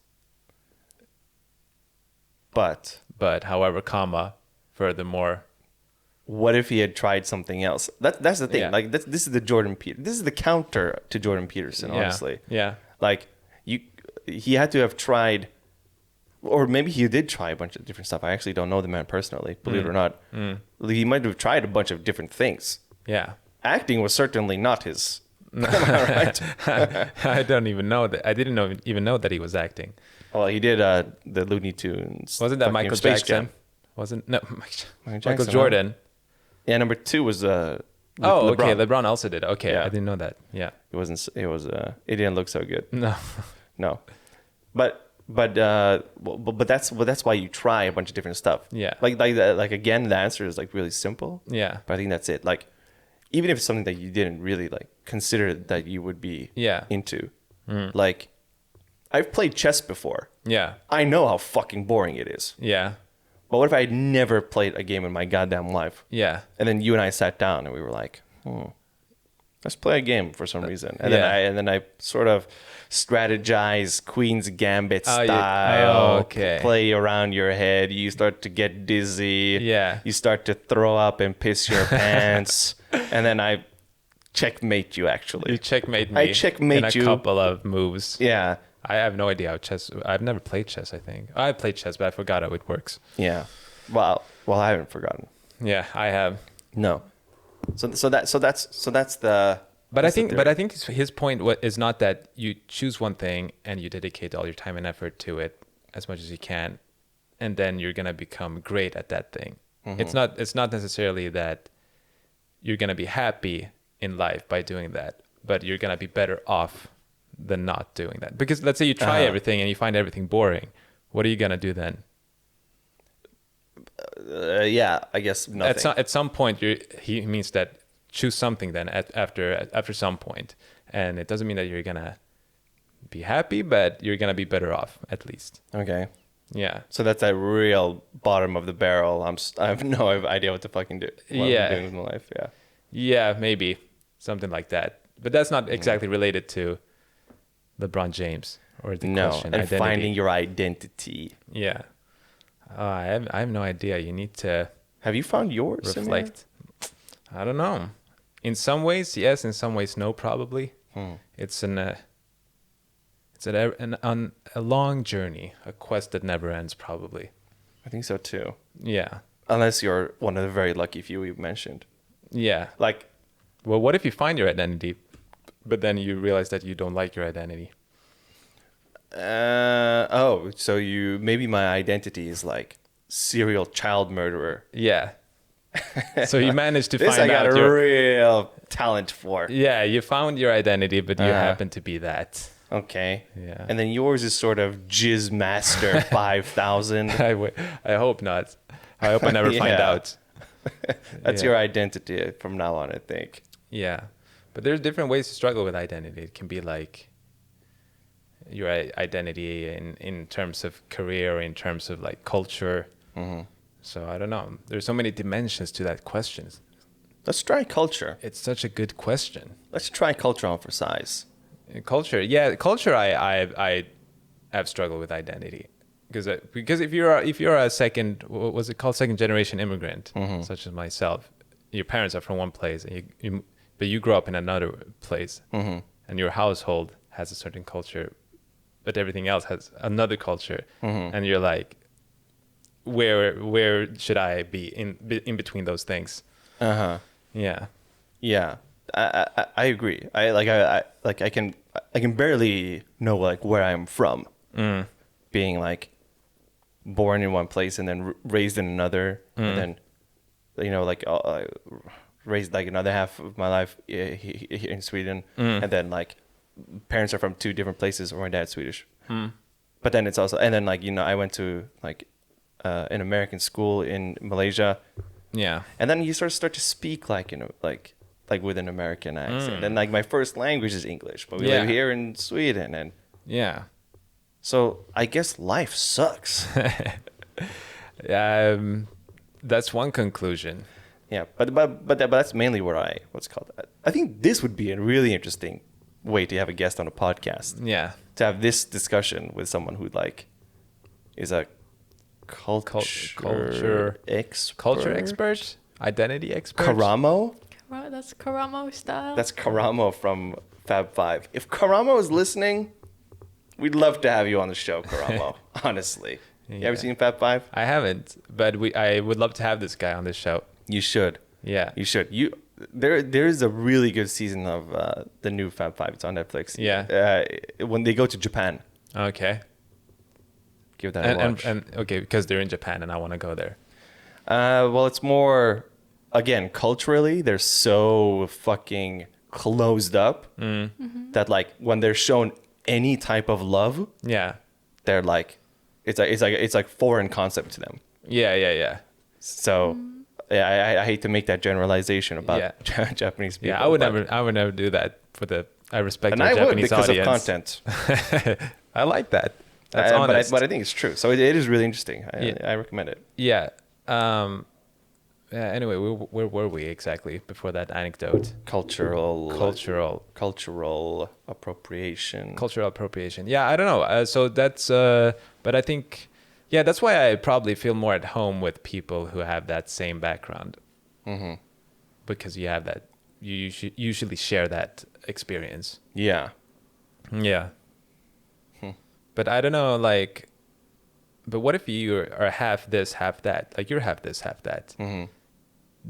But but however, furthermore. what if he had tried something else? That's the thing. Yeah. Like this is the This is the counter to Jordan Peterson. Honestly, Yeah. like he had to have tried, or maybe he did try a bunch of different stuff. I actually don't know the man personally, believe it or not. He might have tried a bunch of different things. Yeah. Acting was certainly not his. Am I right? I don't even know that. I didn't even know that he was acting. Well, he did the Looney Tunes. Wasn't that fucking Michael Space Jackson? Jam. Wasn't no Jackson, Michael huh? Jordan. Yeah, number 2 was Oh, LeBron. okay. LeBron also did. Okay, Yeah. I didn't know that. Yeah. It wasn't. It was. It didn't look so good. No. No, but that's why you try a bunch of different stuff. Yeah. Like again, the answer is like really simple. Yeah. But I think that's it. Like, even if it's something that you didn't really like consider that you would be Yeah. into, like, I've played chess before. Yeah. I know how fucking boring it is. Yeah. But what if I had never played a game in my goddamn life? Yeah. And then you and I sat down and we were like, Let's play a game for some reason. And then I sort of strategize Queen's Gambit style. Play around your head. You start to get dizzy. Yeah. You start to throw up and piss your pants. And then I checkmate you, actually. You checkmate me. I checkmate in a couple of moves. Yeah. I have no idea how chess... I've never played chess, I think. I played chess, but I forgot how it works. Yeah. Well, I haven't forgotten. Yeah, I have. No. So that's the. But I think his point is not that you choose one thing and you dedicate all your time and effort to it as much as you can, and then you're gonna become great at that thing. Mm-hmm. It's not necessarily that you're gonna be happy in life by doing that, but you're gonna be better off than not doing that. Because let's say you try everything and you find everything boring, what are you gonna do then? Yeah, I guess nothing. At some point, he means that choose something then after some point, and it doesn't mean that you're gonna be happy, but you're gonna be better off at least. Okay. Yeah. So that's a real bottom of the barrel. I have no idea what to fucking do. What I'm doing with my life. Yeah. Yeah, maybe something like that, but that's not exactly related to LeBron James or the question. And identity. Finding your identity. Yeah. I have no idea. You need to. Have you found yours? Reflect. I don't know. In some ways, yes. In some ways, no. Probably. It's a long journey, a quest that never ends. Probably. I think so too. Yeah. Unless you're one of the very lucky few you mentioned. Yeah. Like, well, what if you find your identity, but then you realize that you don't like your identity? So maybe my identity is like serial child murderer. Yeah. So you managed to this find out I got a real talent for. Yeah, you found your identity, but you happen to be that. Okay. Yeah. And then yours is sort of Jizz Master 5000. I hope not. I hope I never find out. That's your identity from now on, I think. Yeah. But there's different ways to struggle with identity. It can be like your identity in terms of career, or in terms of like culture. Mm-hmm. So I don't know. There's so many dimensions to that question. Let's try culture. It's such a good question. Let's try culture on for size. Culture, yeah, culture. I have struggled with identity because if you're a second, what was it called, second generation immigrant, such as myself, your parents are from one place, and but you grow up in another place, and your household has a certain culture, but everything else has another culture, and you're like, where should I be in between those things? Yeah. Yeah, I agree. I can barely know like where I'm from, being like born in one place and then raised in another, and then like raised like another half of my life here in Sweden, and then like parents are from two different places, or my dad's Swedish. But then it's also, and then like I went to like an American school in Malaysia. Yeah. And then you sort of speak like like with an American accent. And like my first language is English, but we live here in Sweden, and so I guess life sucks. That's one conclusion. Yeah, but that's mainly where I think this would be a really interesting way to have a guest on a podcast. Yeah. To have this discussion with someone who like is a culture expert, identity expert. Karamo? That's Karamo style. That's Karamo from Fab Five. If Karamo is listening, we'd love to have you on the show, Karamo. Honestly. You ever seen Fab Five? I haven't, but I would love to have this guy on the show. You should. Yeah. You should. There's a really good season of the new Fab Five. It's on Netflix. Yeah. When they go to Japan. Okay. Give that a watch. And okay, because they're in Japan and I want to go there. Well, it's more, again, culturally, they're so fucking closed up that like when they're shown any type of love, they're like, it's like foreign concept to them. Yeah. So I hate to make that generalization about Japanese people. Yeah, I would never do that I respect the Japanese audience. And I would because of content. I like that. That's honest. But I think it's true. So it is really interesting. I recommend it. Yeah. Anyway, where were we exactly before that anecdote? Cultural appropriation. Cultural appropriation. Yeah, I don't know. So that's, but I think, yeah, that's why I probably feel more at home with people who have that same background. Mm-hmm. Because you have that, you usually share that experience. Yeah. Yeah. But I don't know, like, but what if you are half this, half that? Like, you're half this, half that. Mm-hmm.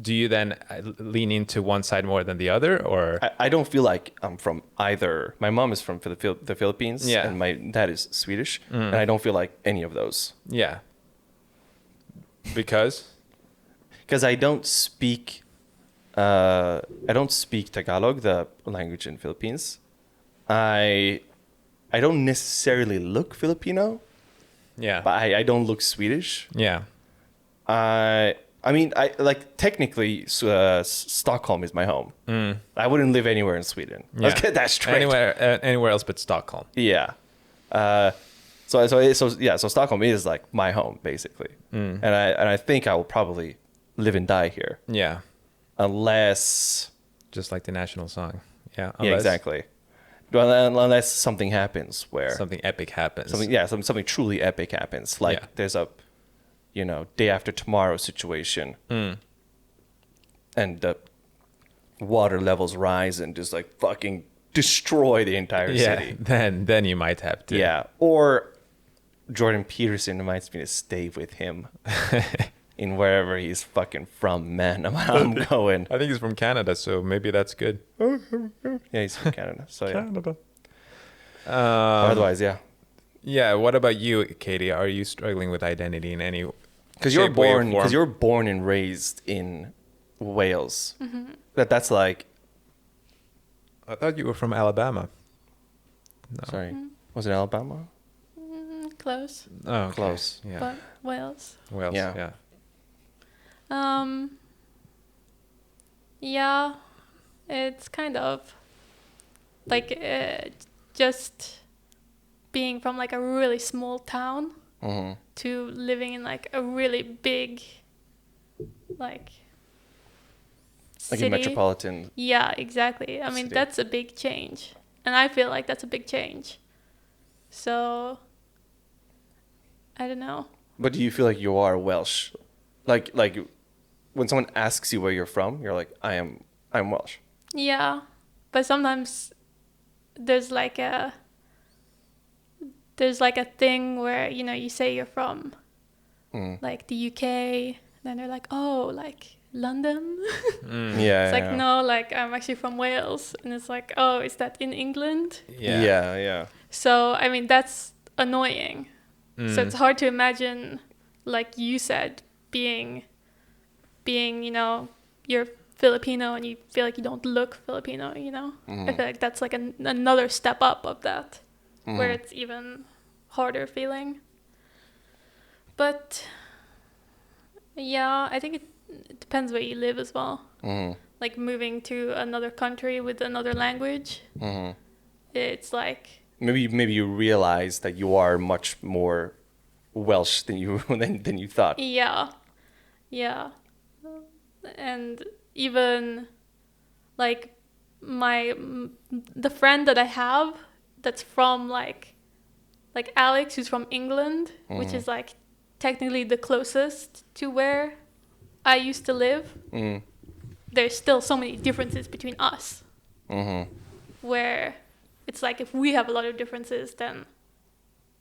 Do you then lean into one side more than the other, or? I don't feel like I'm from either. My mom is from the Philippines, yeah, and my dad is Swedish, and I don't feel like any of those. Yeah. Because I don't speak. I don't speak Tagalog, the language in Philippines. I don't necessarily look Filipino. Yeah. But I don't look Swedish. Yeah. I mean, I like technically Stockholm is my home. I wouldn't live anywhere in Sweden. Yeah. Let's get that straight. Anywhere else but Stockholm. Yeah. So Stockholm is like my home basically, and I think I will probably live and die here. Yeah. Unless. Just like the national song. Yeah. Yeah. Exactly. Unless something happens where something epic happens. Something truly epic happens. Like there's a, day after tomorrow situation, and the water levels rise and just like fucking destroy the entire city. Then you might have to. Yeah, or Jordan Peterson invites me to stay with him in wherever he's fucking from. Man, I'm going. I think he's from Canada, so maybe that's good. Yeah, he's from Canada. So yeah. Canada. Otherwise, yeah. Yeah. What about you, Katie? Are you struggling with identity in any? Because you're born and raised in Wales. Mm-hmm. That's like. I thought you were from Alabama. No. Sorry, was it Alabama? Close. Oh, okay. Close. Yeah. But Wales. Wales. Yeah. Yeah, it's kind of like just being from like a really small town to living in like a really big like city. A metropolitan. Yeah, exactly. I mean, that's a big change. And I feel like that's a big change. So I don't know. But do you feel like you are Welsh? Like when someone asks you where you're from, you're like, I'm Welsh. Yeah. But sometimes there's like a thing where, you say you're from like the UK, then they're like, oh, like London. Yeah. It's like, no, like I'm actually from Wales. And it's like, oh, is that in England? Yeah. So, I mean, that's annoying. So it's hard to imagine, like you said, being, you're Filipino and you feel like you don't look Filipino, I feel like that's like another step up of that, where it's even harder feeling. But yeah, I think it depends where you live as well. Like moving to another country with another language, it's like... Maybe you realize that you are much more Welsh than you thought. Yeah. And even like the friend that I have that's from like Alex, who's from England, which is like technically the closest to where I used to live. There's still so many differences between us, where it's like if we have a lot of differences, then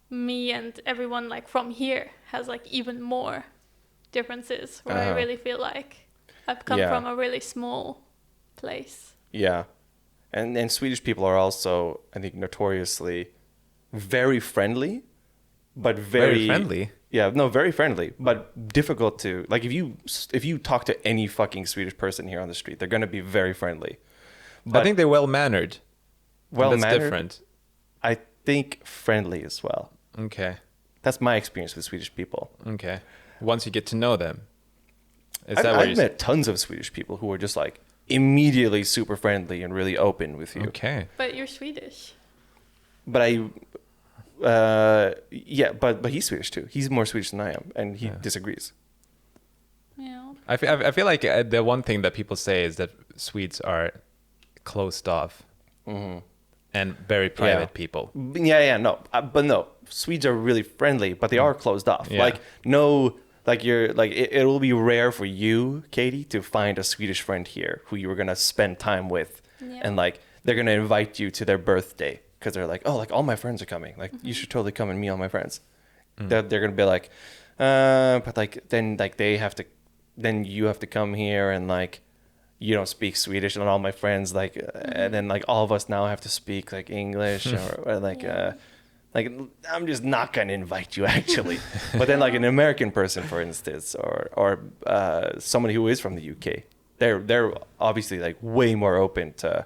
me and everyone like from here has like even more differences, where I really feel like I've come from a really small place. Yeah. And Swedish people are also, I think, notoriously very friendly, but very friendly. Yeah, no, very friendly, but difficult to, like, if you talk to any fucking Swedish person here on the street, they're going to be very friendly. But I think they're well-mannered. Well-mannered. That's different. I think friendly as well. Okay. That's my experience with Swedish people. Okay. Once you get to know them. I've met tons of Swedish people who are just like immediately super friendly and really open with you. Okay. But you're Swedish. But but he's Swedish too. He's more Swedish than I am, and he disagrees. Yeah. I feel like the one thing that people say is that Swedes are closed off and very private people. No, but no, Swedes are really friendly, but they are closed off. Yeah. Like no, like you're like it will be rare for you, Katie, to find a Swedish friend here who you were gonna spend time with, and like they're gonna invite you to their birthday because they're like, oh, like all my friends are coming, like you should totally come and meet all my friends. They're gonna be like, but like then like then you have to come here and like. You don't speak Swedish, and all my friends like, and then like all of us now have to speak like English or like, like I'm just not gonna invite you actually. But then like an American person, for instance, or somebody who is from the UK, they're obviously like way more open to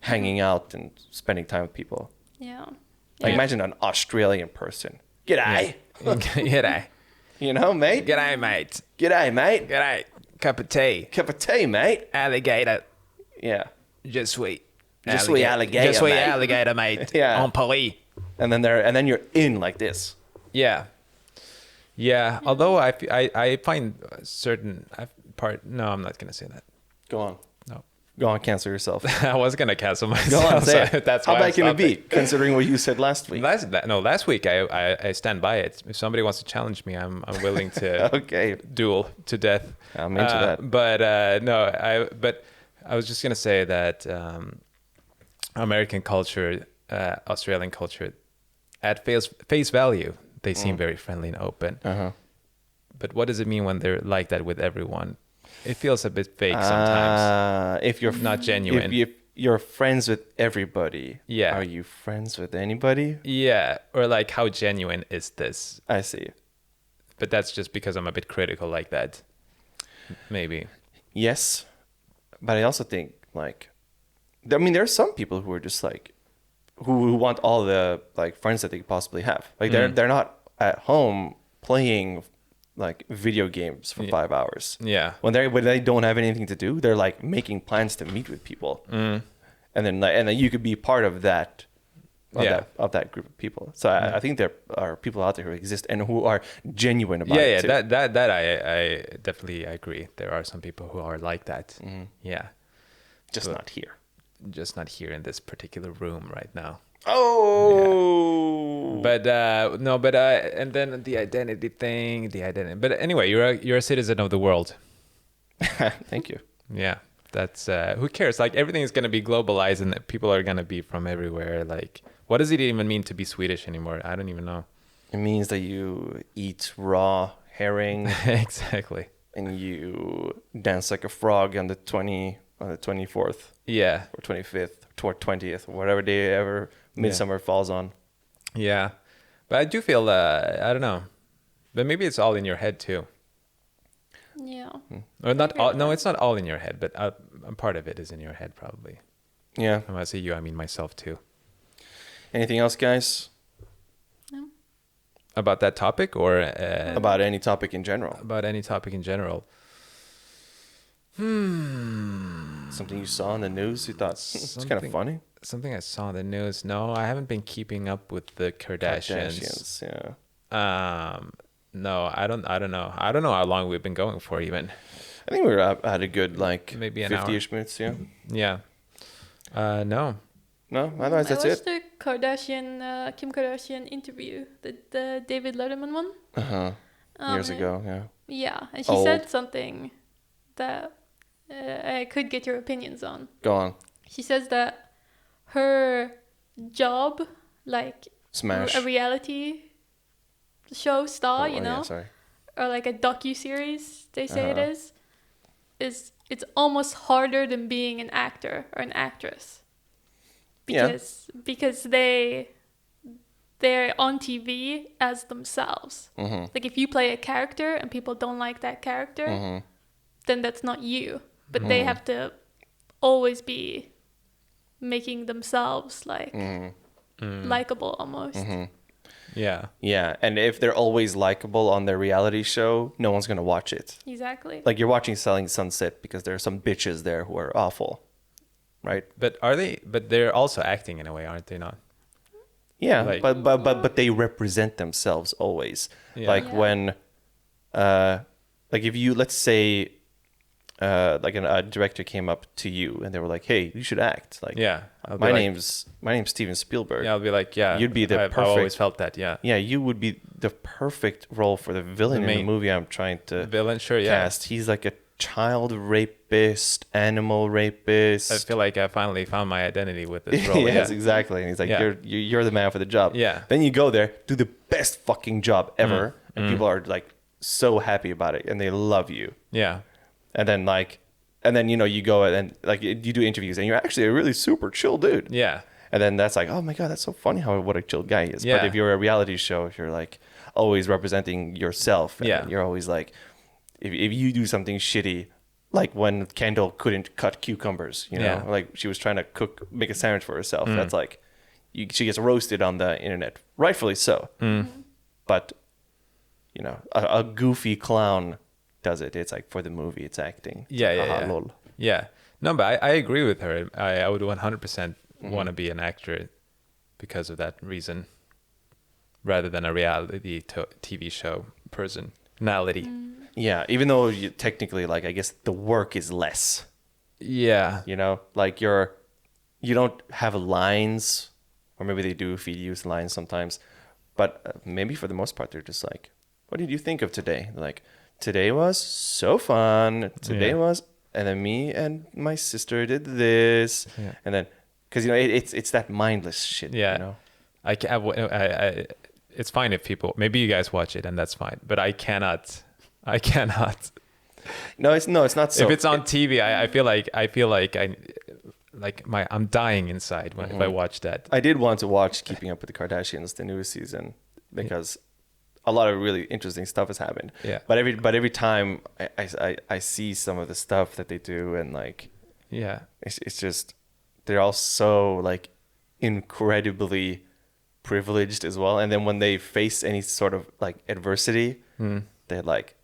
hanging out and spending time with people. Yeah. Like imagine an Australian person. G'day. G'day. You know, mate. G'day, mate. G'day, mate. G'day. Cup of tea. Cup of tea, mate. Alligator. Yeah. Just sweet. Just sweet alligator, Just sweet mate. alligator, mate. Yeah. En Paris. And then you're in like this. Yeah. Yeah. Although I find certain no, I'm not gonna say that. Go on. No. Go on, cancel yourself. I was gonna cancel myself. Go on, say so it. that's How why I bad can it stopped be, considering what you said last week? Last week I stand by it. If somebody wants to challenge me, I'm willing to Okay. duel to death. I'm into that. But no, I was just gonna say that American culture, Australian culture, at face value, they seem very friendly and open. But what does it mean when they're like that with everyone? It feels a bit fake sometimes. If you're not genuine. If you're friends with everybody, Yeah. Are you friends with anybody? Yeah, or like how genuine is this? I see. But that's just because I'm a bit critical like that. Maybe. Yes, but I also think like, I mean, there are some people who are just like, who want all the like friends that they could possibly have. Like they're not at home playing like video games for 5 hours. Yeah. When they don't have anything to do, they're like making plans to meet with people, and then you could be part of that. Of that group of people. So I think there are people out there who exist and who are genuine about it. Yeah, too. that I definitely agree. There are some people who are like that. Yeah. Just not here. Just not here in this particular room right now. Oh. But and then the identity thing, But anyway, you're a citizen of the world. Thank you. Yeah. That's who cares? Like everything is gonna be globalized and people are gonna be from everywhere. Like what does it even mean to be Swedish anymore? I don't even know. It means that you eat raw herring Exactly. and you dance like a frog on the 24th. Yeah. Or 25th or 20th or whatever day ever midsummer falls on. Yeah. But I do feel I don't know. But maybe it's all in your head too. Yeah. Or not all, no, it's not all in your head, but a part of it is in your head probably. Yeah. When I say you, I mean myself too. Anything else, guys? No. About that topic or About any topic in general? about any topic in general? Something you saw in the news you thought it's kind of Something- funny? Something I saw in the news. No, I haven't been keeping up with the Kardashians. Yeah. No, I don't know. I don't know how long we've been going for even. I think we were at a good like Maybe an 50-ish minutes, yeah. Yeah. No. No, otherwise that's I it. watched the Kim Kardashian interview, the David Letterman one. Years ago, yeah. Yeah, and she Old. said something that I could get your opinions on. Go on. She says that her job, like Smash. a reality show star, Oh, you know, yeah, sorry. or like a docu-series, they say it is it's almost harder than being an actor or an actress. Because they're on TV as themselves. Like if you play a character and people don't like that character, then that's not you. But they have to always be making themselves like likable almost. Yeah. Yeah, and if they're always likable on their reality show, no one's gonna watch it. Exactly. Like you're watching Selling Sunset because there are some bitches there who are awful, right? But are they? But they're also acting in a way, aren't they? Not. Yeah, Like- but they represent themselves always. Yeah. Like Yeah. when, like if you let's say like a director came up to you and they were like, "Hey, you should act." Like, Yeah. my name's Steven Spielberg. Yeah, I'll be like, yeah. You'd be the I've always felt that. Yeah. Yeah, you would be the perfect role for the villain in the movie I'm trying to villain. Sure, cast. Yeah. He's like a child rapist, animal rapist. I feel like I finally found my identity with this role. Yes, exactly. And he's like, you're the man for the job. Yeah. Then you go there, do the best fucking job ever, and people are like so happy about it, and they love you. Yeah. And then you know you go and like you do interviews, and you're actually a really super chill dude. Yeah. And then that's like, oh my god, that's so funny what a chill guy he is. Yeah. But if you're a reality show, if you're like always representing yourself, and you're always like, if you do something shitty, like when Kendall couldn't cut cucumbers, you know, like she was trying to make a sandwich for herself. That's like, she gets roasted on the internet, rightfully so. But you know, a goofy clown does it. It's like for the movie, it's acting. It's like, lol. Yeah. No, but I agree with her. I would 100% want to be an actor because of that reason, rather than a reality TV show personality. Yeah, even though technically, like, I guess the work is less. Yeah. You know, like you don't have lines, or maybe they do if you use lines sometimes, but maybe for the most part they're just like, what did you think of today? They're like, today was so fun. Today was, and then me and my sister did this, and then because you know it's that mindless shit. Yeah, you know, I it's fine if people, maybe you guys watch it and that's fine, but I cannot. No, it's not so. If it's on TV, I feel like I'm dying inside if I watch that. I did want to watch Keeping Up with the Kardashians, the newest season, because a lot of really interesting stuff has happened. Yeah. But every time I see some of the stuff that they do, and like, it's just they're all so like incredibly privileged as well. And then when they face any sort of like adversity, they're like.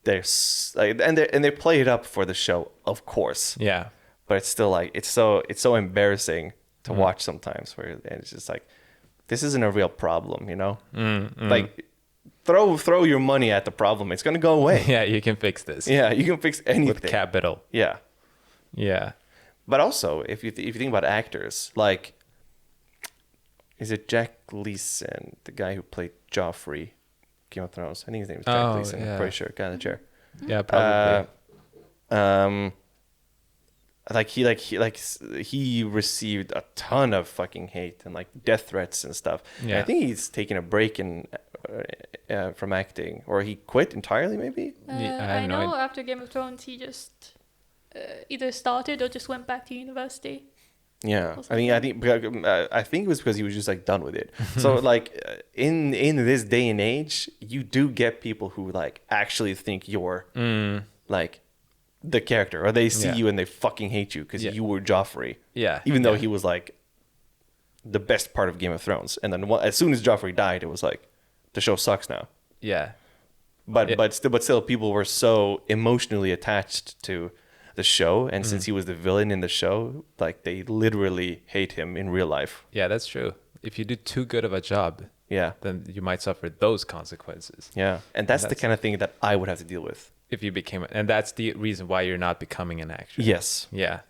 And they play it up for the show, of course. Yeah. But it's still like it's so embarrassing to watch sometimes, and it's just like, this isn't a real problem, you know? Like throw your money at the problem, it's gonna go away. Yeah, you can fix this. Yeah, you can fix anything with capital. Yeah. Yeah. But also, if you think about actors, like, is it Jack Gleason, the guy who played Joffrey? Game of Thrones. I think his name is Jack Gleason. I'm pretty sure. Guy in the chair. Yeah, probably. He received a ton of fucking hate and like death threats and stuff. Yeah. And I think he's taken a break from acting, or he quit entirely. Maybe. I know after Game of Thrones, he just either started or just went back to university. Yeah, I think it was because he was just like done with it. So like in this day and age, you do get people who like actually think you're like the character, or they see you and they fucking hate you because you were Joffrey. Yeah, even though he was like the best part of Game of Thrones, and then as soon as Joffrey died, it was like the show sucks now. Yeah, but still, people were so emotionally attached to the show, and since he was the villain in the show, like they literally hate him in real life. Yeah, that's true. If you do too good of a job, then you might suffer those consequences. Yeah, and that's the kind of thing that I would have to deal with if you became, and that's the reason why you're not becoming an actor. Yes. Yeah,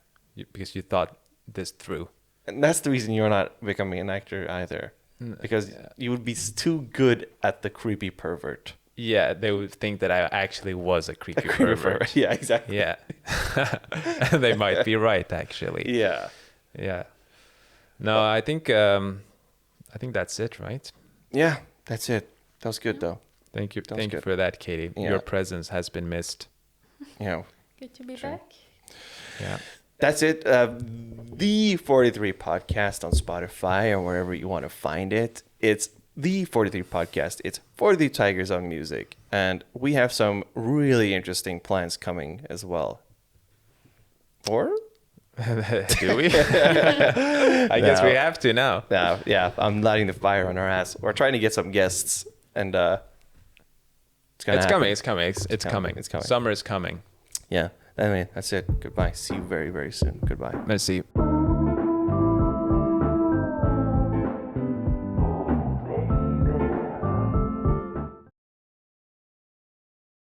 because you thought this through. And that's the reason you're not becoming an actor either, because you would be too good at the creepy pervert. Yeah, they would think that I actually was a creepy pervert. Yeah, exactly. Yeah. They might be right, actually. Yeah. Yeah. No, I think that's it, right? Yeah, that's it. That was good, though. Thank you. Thank you for that, Katie. Yeah. Your presence has been missed. Yeah. Good to be back. Yeah. That's it. The 43 Podcast on Spotify or wherever you want to find it. It's the 43 Podcast. It's 43 Tigers on Music. And we have some really interesting plans coming as well. Or? Do we? I guess we have to now. Yeah, I'm lighting the fire on our ass. We're trying to get some guests, and it's coming. It's coming. Summer is coming. Yeah. Anyway, that's it. Goodbye. See you very, very soon. Goodbye. Merci.